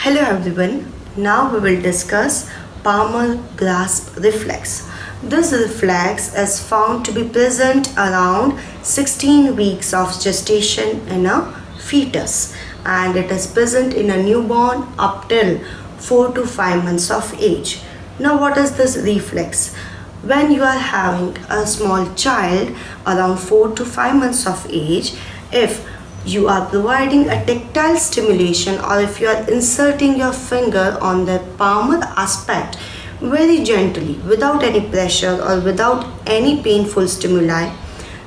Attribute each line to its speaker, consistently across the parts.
Speaker 1: Hello everyone. Now we will discuss palmar grasp reflex. This reflex is found to be present around 16 weeks of gestation in a fetus, and it is present in a newborn up till 4 to 5 months of age. Now what is this reflex? When you are having a small child around 4 to 5 months of age, if you are providing a tactile stimulation or if you are inserting your finger on the palmar aspect very gently without any pressure or without any painful stimuli,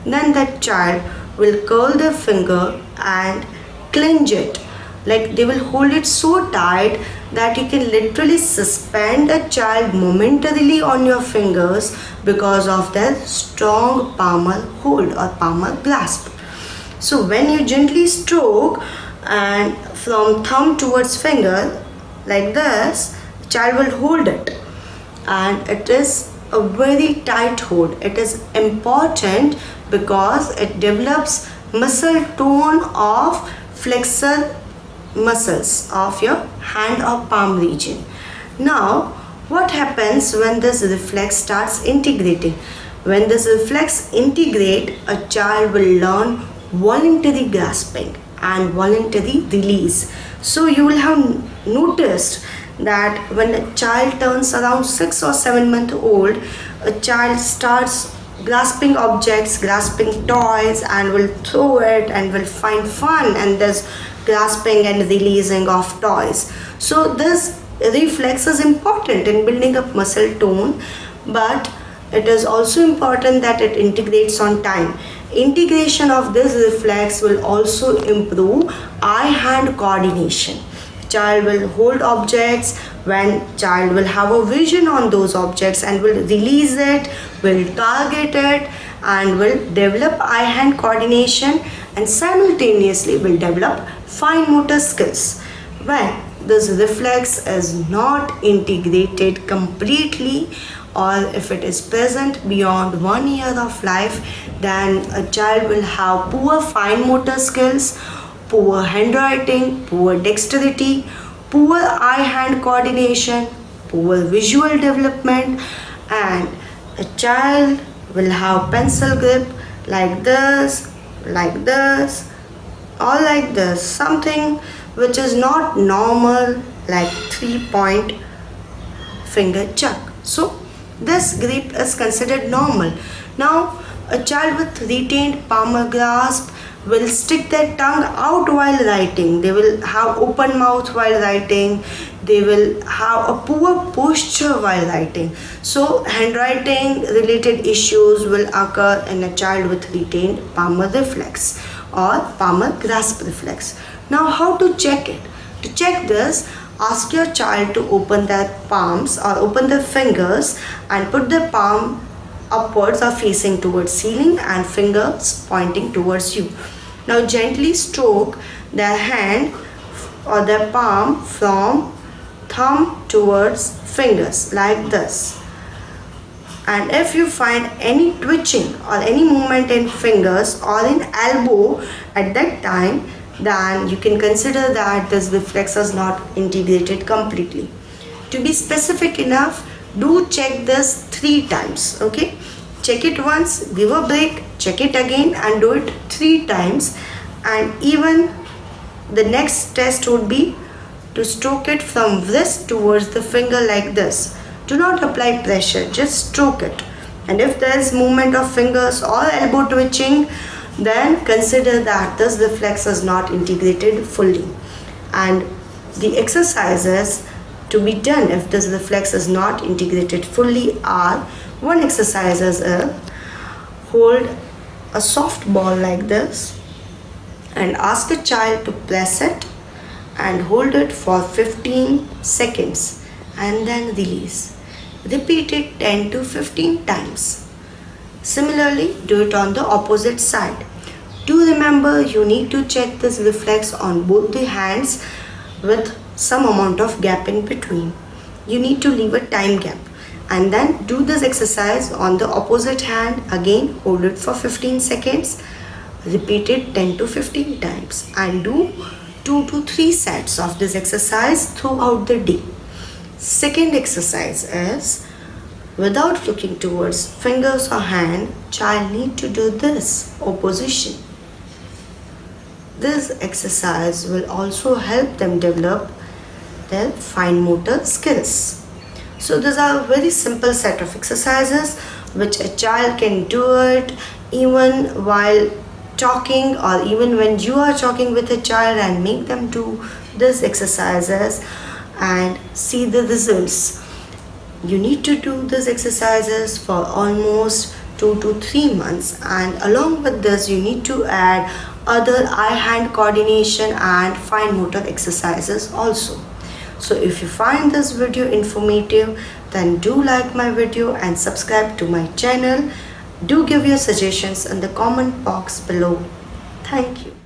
Speaker 1: then that child will curl their finger and clench it, like they will hold it so tight that you can literally suspend a child momentarily on your fingers because of their strong palmar hold or palmar grasp. So when you gently stroke and from thumb towards finger like this, child will hold it, and it is a very tight hold. It is important because it develops muscle tone of flexor muscles of your hand or palm region. Now what happens when this reflex starts integrating? When this reflex integrate, a child will learn voluntary grasping and voluntary release. So you will have noticed that when a child turns around 6 or 7 month old, a child starts grasping objects, grasping toys, and will throw it and will find fun and this grasping and releasing of toys. So this reflex is important in building up muscle tone, but it is also important that it integrates on time. Integration of this reflex will also improve eye-hand coordination. Child will hold objects when child will have a vision on those objects and will release it, will target it, and will develop eye-hand coordination and simultaneously will develop fine motor skills. When this reflex is not integrated completely, or if it is present beyond 1 year of life, then a child will have poor fine motor skills, poor handwriting, poor dexterity, poor eye-hand coordination, poor visual development, and a child will have pencil grip like this, or like this, something which is not normal, like 3-point finger chuck. So this grip is considered normal. Now a child with retained palmar grasp will stick their tongue out while writing. They will have open mouth while writing. They will have a poor posture while writing. So handwriting related issues will occur in a child with retained palmar reflex or palmar grasp reflex. Now how to check it? To check this, ask your child to open their palms or open their fingers and put their palm upwards or facing towards ceiling and fingers pointing towards you. Now gently stroke their hand or their palm from thumb towards fingers like this. And if you find any twitching or any movement in fingers or in elbow at that time, then you can consider that this reflex is not integrated completely. To be specific enough, do check this 3 times. Okay, check it once, give a break, check it again, and do it 3 times. And even the next test would be to stroke it from wrist towards the finger like this. Do not apply pressure, just stroke it. And if there is movement of fingers or elbow twitching, then consider that this reflex is not integrated fully. And the exercises to be done if this reflex is not integrated fully are: one exercise is hold a soft ball like this and ask a child to press it and hold it for 15 seconds and then release. Repeat it 10 to 15 times. Similarly, do it on the opposite side. Do remember, you need to check this reflex on both the hands with some amount of gap in between. You need to leave a time gap, and then do this exercise on the opposite hand. Again, hold it for 15 seconds. Repeat it 10 to 15 times and do 2 to 3 sets of this exercise throughout the day. Second exercise is, without looking towards fingers or hand, child need to do this opposition. This exercise will also help them develop their fine motor skills. So these are a very simple set of exercises which a child can do it even while talking, or even when you are talking with a child, and make them do these exercises and see the results. You need to do these exercises for almost 2 to 3 months, and along with this you need to add other eye-hand coordination and fine motor exercises also. So if you find this video informative, then do like my video and subscribe to my channel. Do give your suggestions in the comment box below. Thank you.